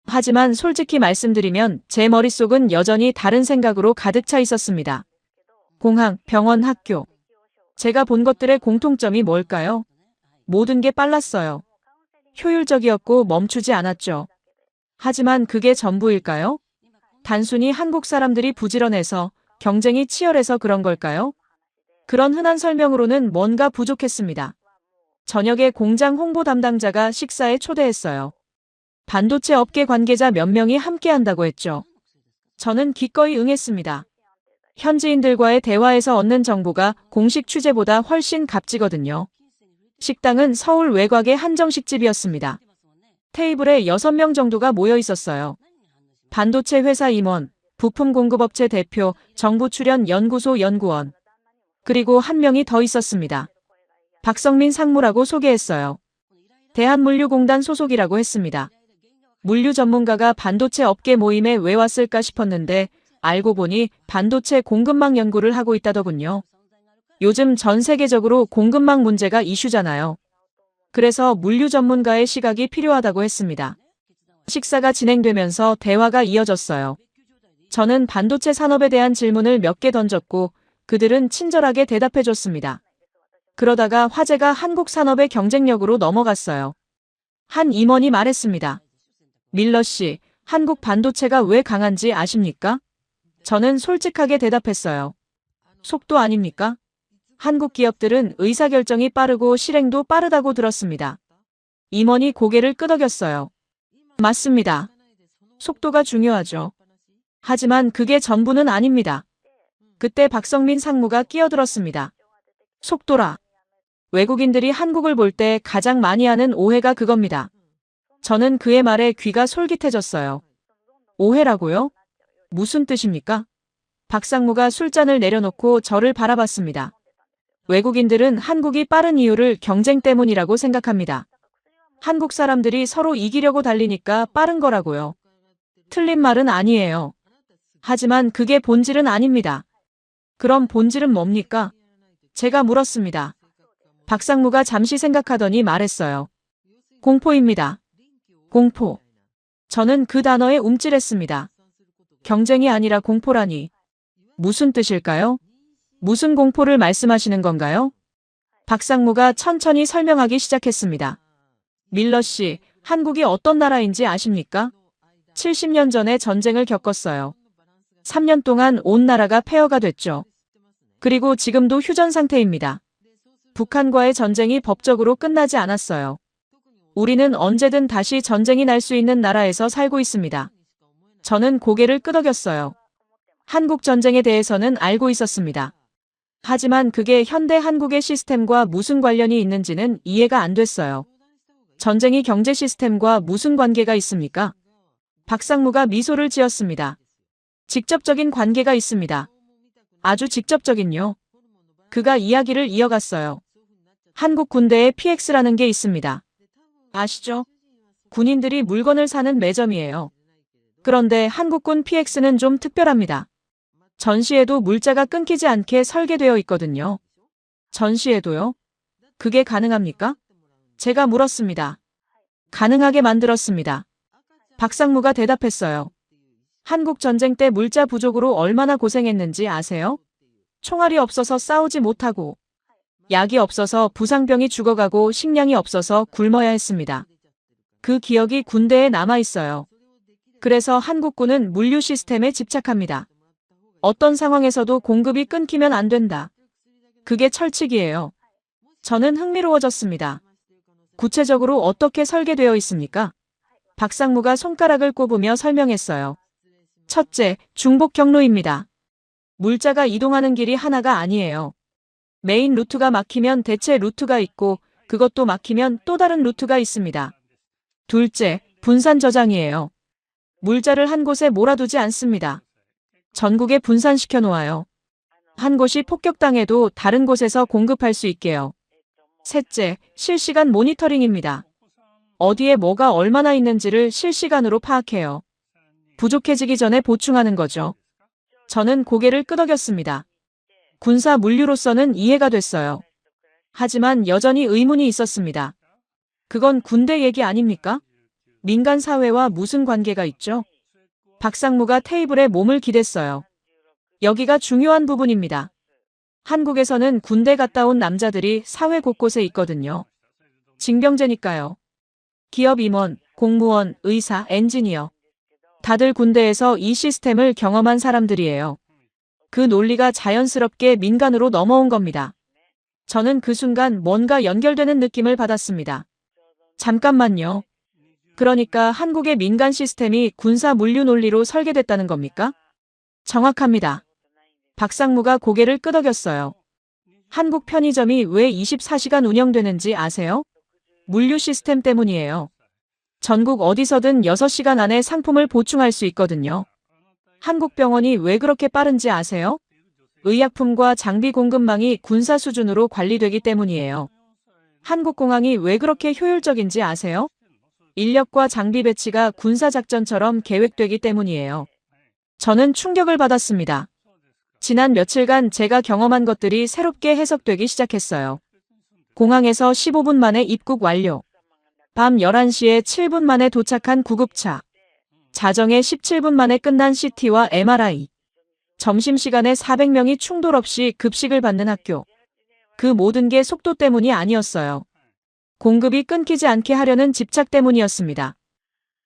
하지만 솔직히 말씀드리면 제 머릿속은 여전히 다른 생각으로 가득 차 있었습니다. 공항, 병원, 학교. 제가 본 것들의 공통점이 뭘까요? 모든 게 빨랐어요. 효율적이었고 멈추지 않았죠. 하지만 그게 전부일까요? 단순히 한국 사람들이 부지런해서, 경쟁이 치열해서 그런 걸까요? 그런 흔한 설명으로는 뭔가 부족했습니다. 저녁에 공장 홍보 담당자가 식사에 초대했어요. 반도체 업계 관계자 몇 명이 함께 한다고 했죠. 저는 기꺼이 응했습니다. 현지인들과의 대화에서 얻는 정보가 공식 취재보다 훨씬 값지거든요. 식당은 서울 외곽의 한정식집이었습니다. 테이블에 6명 정도가 모여 있었어요. 반도체 회사 임원, 부품 공급업체 대표, 정부 출연 연구소 연구원, 그리고 한 명이 더 있었습니다. 박성민 상무라고 소개했어요. 대한물류공단 소속이라고 했습니다. 물류 전문가가 반도체 업계 모임에 왜 왔을까 싶었는데 알고 보니 반도체 공급망 연구를 하고 있다더군요. 요즘 전 세계적으로 공급망 문제가 이슈잖아요. 그래서 물류 전문가의 시각이 필요하다고 했습니다. 식사가 진행되면서 대화가 이어졌어요. 저는 반도체 산업에 대한 질문을 몇 개 던졌고 그들은 친절하게 대답해줬습니다. 그러다가 화제가 한국 산업의 경쟁력으로 넘어갔어요. 한 임원이 말했습니다. 밀러 씨, 한국 반도체가 왜 강한지 아십니까? 저는 솔직하게 대답했어요. 속도 아닙니까? 한국 기업들은 의사결정이 빠르고 실행도 빠르다고 들었습니다. 임원이 고개를 끄덕였어요. 맞습니다. 속도가 중요하죠. 하지만 그게 전부는 아닙니다. 그때 박성민 상무가 끼어들었습니다. 속도라. 외국인들이 한국을 볼 때 가장 많이 하는 오해가 그겁니다. 저는 그의 말에 귀가 솔깃해졌어요. 오해라고요? 무슨 뜻입니까? 박 상무가 술잔을 내려놓고 저를 바라봤습니다. 외국인들은 한국이 빠른 이유를 경쟁 때문이라고 생각합니다. 한국 사람들이 서로 이기려고 달리니까 빠른 거라고요. 틀린 말은 아니에요. 하지만 그게 본질은 아닙니다. 그럼 본질은 뭡니까? 제가 물었습니다. 박 상무가 잠시 생각하더니 말했어요. 공포입니다. 공포. 저는 그 단어에 움찔했습니다. 경쟁이 아니라 공포라니. 무슨 뜻일까요? 무슨 공포를 말씀하시는 건가요? 박 상무가 천천히 설명하기 시작했습니다. 밀러 씨, 한국이 어떤 나라인지 아십니까? 70년 전에 전쟁을 겪었어요. 3년 동안 온 나라가 폐허가 됐죠. 그리고 지금도 휴전 상태입니다. 북한과의 전쟁이 법적으로 끝나지 않았어요. 우리는 언제든 다시 전쟁이 날 수 있는 나라에서 살고 있습니다. 저는 고개를 끄덕였어요. 한국 전쟁에 대해서는 알고 있었습니다. 하지만 그게 현대 한국의 시스템과 무슨 관련이 있는지는 이해가 안 됐어요. 전쟁이 경제 시스템과 무슨 관계가 있습니까? 박 상무가 미소를 지었습니다. 직접적인 관계가 있습니다. 아주 직접적인요. 그가 이야기를 이어갔어요. 한국 군대에 PX라는 게 있습니다. 아시죠? 군인들이 물건을 사는 매점이에요. 그런데 한국군 PX는 좀 특별합니다. 전시에도 물자가 끊기지 않게 설계되어 있거든요. 전시에도요? 그게 가능합니까? 제가 물었습니다. 가능하게 만들었습니다. 박 상무가 대답했어요. 한국 전쟁 때 물자 부족으로 얼마나 고생했는지 아세요? 총알이 없어서 싸우지 못하고, 약이 없어서 부상병이 죽어가고 식량이 없어서 굶어야 했습니다. 그 기억이 군대에 남아있어요. 그래서 한국군은 물류 시스템에 집착합니다. 어떤 상황에서도 공급이 끊기면 안 된다. 그게 철칙이에요. 저는 흥미로워졌습니다. 구체적으로 어떻게 설계되어 있습니까? 박 상무가 손가락을 꼽으며 설명했어요. 첫째, 중복 경로입니다. 물자가 이동하는 길이 하나가 아니에요. 메인 루트가 막히면 대체 루트가 있고 그것도 막히면 또 다른 루트가 있습니다. 둘째, 분산 저장이에요. 물자를 한 곳에 몰아두지 않습니다. 전국에 분산시켜 놓아요. 한 곳이 폭격당해도 다른 곳에서 공급할 수 있게요. 셋째, 실시간 모니터링입니다. 어디에 뭐가 얼마나 있는지를 실시간으로 파악해요. 부족해지기 전에 보충하는 거죠. 저는 고개를 끄덕였습니다. 군사 물류로서는 이해가 됐어요. 하지만 여전히 의문이 있었습니다. 그건 군대 얘기 아닙니까? 민간 사회와 무슨 관계가 있죠? 박 상무가 테이블에 몸을 기댔어요. 여기가 중요한 부분입니다. 한국에서는 군대 갔다 온 남자들이 사회 곳곳에 있거든요. 징병제니까요. 기업 임원, 공무원, 의사, 엔지니어. 다들 군대에서 이 시스템을 경험한 사람들이에요. 그 논리가 자연스럽게 민간으로 넘어온 겁니다. 저는 그 순간 뭔가 연결되는 느낌을 받았습니다. 잠깐만요. 그러니까 한국의 민간 시스템이 군사 물류 논리로 설계됐다는 겁니까? 정확합니다. 박상무가 고개를 끄덕였어요. 한국 편의점이 왜 24시간 운영되는지 아세요? 물류 시스템 때문이에요. 전국 어디서든 6시간 안에 상품을 보충할 수 있거든요. 한국 병원이 왜 그렇게 빠른지 아세요? 의약품과 장비 공급망이 군사 수준으로 관리되기 때문이에요. 한국 공항이 왜 그렇게 효율적인지 아세요? 인력과 장비 배치가 군사작전처럼 계획되기 때문이에요. 저는 충격을 받았습니다. 지난 며칠간 제가 경험한 것들이 새롭게 해석되기 시작했어요. 공항에서 15분 만에 입국 완료. 밤 11시에 7분 만에 도착한 구급차. 자정에 17분 만에 끝난 CT와 MRI. 점심시간에 400명이 충돌 없이 급식을 받는 학교. 그 모든 게 속도 때문이 아니었어요. 공급이 끊기지 않게 하려는 집착 때문이었습니다.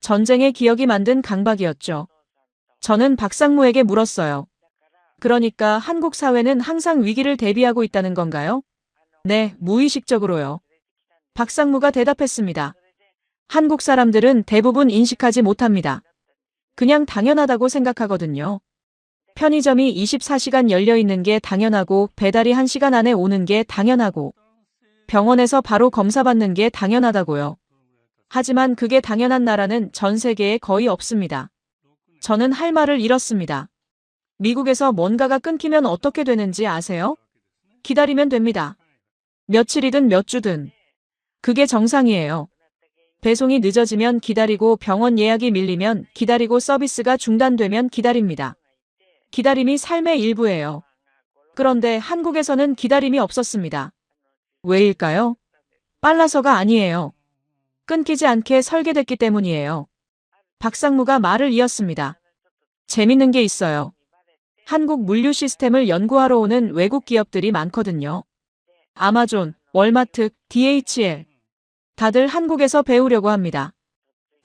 전쟁의 기억이 만든 강박이었죠. 저는 박상무에게 물었어요. 그러니까 한국 사회는 항상 위기를 대비하고 있다는 건가요? 네, 무의식적으로요. 박상무가 대답했습니다. 한국 사람들은 대부분 인식하지 못합니다. 그냥 당연하다고 생각하거든요. 편의점이 24시간 열려 있는 게 당연하고 배달이 1시간 안에 오는 게 당연하고 병원에서 바로 검사받는 게 당연하다고요. 하지만 그게 당연한 나라는 전 세계에 거의 없습니다. 저는 할 말을 잃었습니다. 미국에서 뭔가가 끊기면 어떻게 되는지 아세요? 기다리면 됩니다. 며칠이든 몇 주든. 그게 정상이에요. 배송이 늦어지면 기다리고 병원 예약이 밀리면 기다리고 서비스가 중단되면 기다립니다. 기다림이 삶의 일부예요. 그런데 한국에서는 기다림이 없었습니다. 왜일까요? 빨라서가 아니에요. 끊기지 않게 설계됐기 때문이에요. 박상무가 말을 이었습니다. 재밌는 게 있어요. 한국 물류 시스템을 연구하러 오는 외국 기업들이 많거든요. 아마존, 월마트, DHL. 다들 한국에서 배우려고 합니다.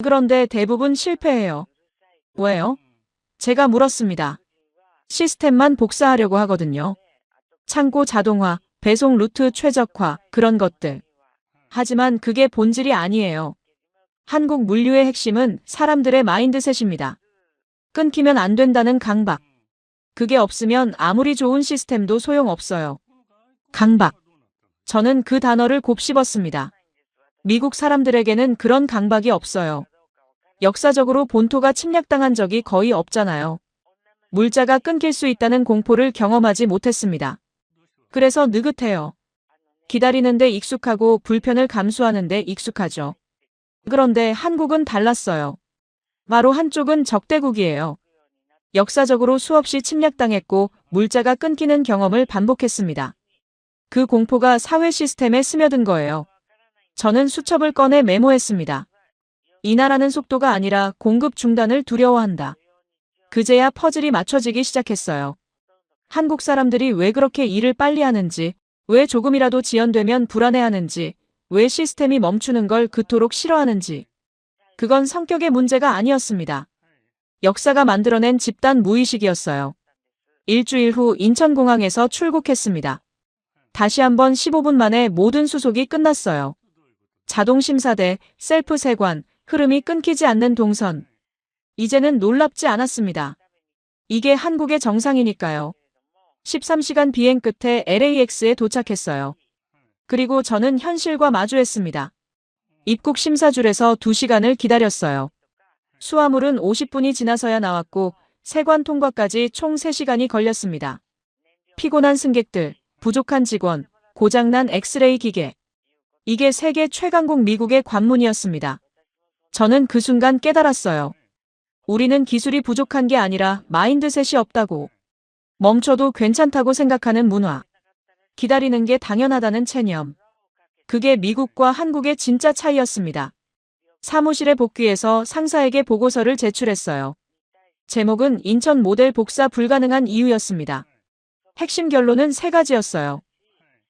그런데 대부분 실패해요. 왜요? 제가 물었습니다. 시스템만 복사하려고 하거든요. 창고 자동화, 배송 루트 최적화, 그런 것들. 하지만 그게 본질이 아니에요. 한국 물류의 핵심은 사람들의 마인드셋입니다. 끊기면 안 된다는 강박. 그게 없으면 아무리 좋은 시스템도 소용없어요. 강박. 저는 그 단어를 곱씹었습니다. 미국 사람들에게는 그런 강박이 없어요. 역사적으로 본토가 침략당한 적이 거의 없잖아요. 물자가 끊길 수 있다는 공포를 경험하지 못했습니다. 그래서 느긋해요. 기다리는데 익숙하고 불편을 감수하는데 익숙하죠. 그런데 한국은 달랐어요. 바로 한쪽은 적대국이에요. 역사적으로 수없이 침략당했고 물자가 끊기는 경험을 반복했습니다. 그 공포가 사회 시스템에 스며든 거예요. 저는 수첩을 꺼내 메모했습니다. 이 나라는 속도가 아니라 공급 중단을 두려워한다. 그제야 퍼즐이 맞춰지기 시작했어요. 한국 사람들이 왜 그렇게 일을 빨리 하는지, 왜 조금이라도 지연되면 불안해하는지, 왜 시스템이 멈추는 걸 그토록 싫어하는지. 그건 성격의 문제가 아니었습니다. 역사가 만들어낸 집단 무의식이었어요. 일주일 후 인천공항에서 출국했습니다. 다시 한번 15분 만에 모든 수속이 끝났어요. 자동 심사대, 셀프 세관, 흐름이 끊기지 않는 동선. 이제는 놀랍지 않았습니다. 이게 한국의 정상이니까요. 13시간 비행 끝에 LAX에 도착했어요. 그리고 저는 현실과 마주했습니다. 입국 심사줄에서 2시간을 기다렸어요. 수화물은 50분이 지나서야 나왔고 세관 통과까지 총 3시간이 걸렸습니다. 피곤한 승객들, 부족한 직원, 고장난 엑스레이 기계. 이게 세계 최강국 미국의 관문이었습니다. 저는 그 순간 깨달았어요. 우리는 기술이 부족한 게 아니라 마인드셋이 없다고. 멈춰도 괜찮다고 생각하는 문화. 기다리는 게 당연하다는 체념. 그게 미국과 한국의 진짜 차이였습니다. 사무실에 복귀해서 상사에게 보고서를 제출했어요. 제목은 인천 모델 복사 불가능한 이유였습니다. 핵심 결론은 3가지였어요.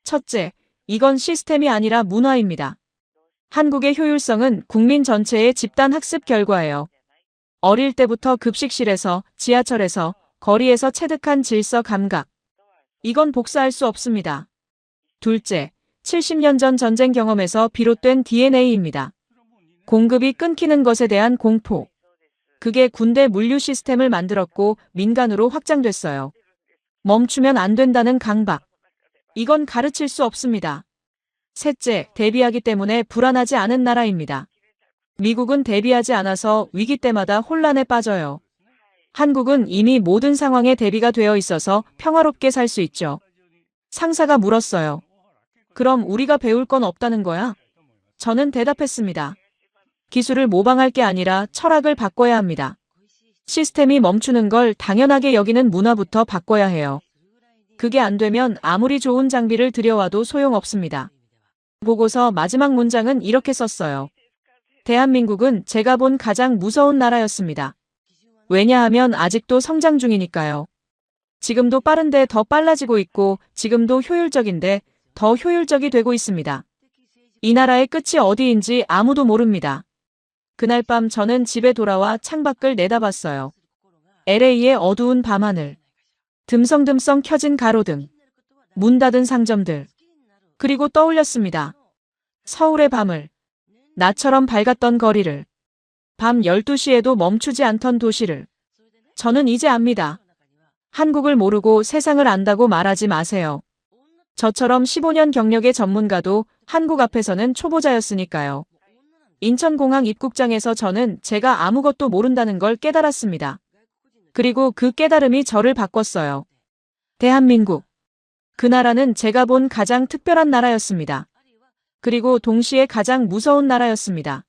첫째, 이건 시스템이 아니라 문화입니다. 한국의 효율성은 국민 전체의 집단 학습 결과예요. 어릴 때부터 급식실에서, 지하철에서, 거리에서 체득한 질서 감각. 이건 복사할 수 없습니다. 둘째, 70년 전 전쟁 경험에서 비롯된 DNA입니다. 공급이 끊기는 것에 대한 공포. 그게 군대 물류 시스템을 만들었고 민간으로 확장됐어요. 멈추면 안 된다는 강박. 이건 가르칠 수 없습니다. 셋째, 대비하기 때문에 불안하지 않은 나라입니다. 미국은 대비하지 않아서 위기 때마다 혼란에 빠져요. 한국은 이미 모든 상황에 대비가 되어 있어서 평화롭게 살 수 있죠. 상사가 물었어요. 그럼 우리가 배울 건 없다는 거야? 저는 대답했습니다. 기술을 모방할 게 아니라 철학을 바꿔야 합니다. 시스템이 멈추는 걸 당연하게 여기는 문화부터 바꿔야 해요. 그게 안 되면 아무리 좋은 장비를 들여와도 소용없습니다. 보고서 마지막 문장은 이렇게 썼어요. 대한민국은 제가 본 가장 무서운 나라였습니다. 왜냐하면 아직도 성장 중이니까요. 지금도 빠른데 더 빨라지고 있고 지금도 효율적인데 더 효율적이 되고 있습니다. 이 나라의 끝이 어디인지 아무도 모릅니다. 그날 밤 저는 집에 돌아와 창밖을 내다봤어요. LA의 어두운 밤하늘, 듬성듬성 켜진 가로등, 문 닫은 상점들, 그리고 떠올렸습니다. 서울의 밤을, 나처럼 밝았던 거리를, 밤 12시에도 멈추지 않던 도시를. 저는 이제 압니다. 한국을 모르고 세상을 안다고 말하지 마세요. 저처럼 15년 경력의 전문가도 한국 앞에서는 초보자였으니까요. 인천공항 입국장에서 저는 제가 아무것도 모른다는 걸 깨달았습니다. 그리고 그 깨달음이 저를 바꿨어요. 대한민국. 그 나라는 제가 본 가장 특별한 나라였습니다. 그리고 동시에 가장 무서운 나라였습니다.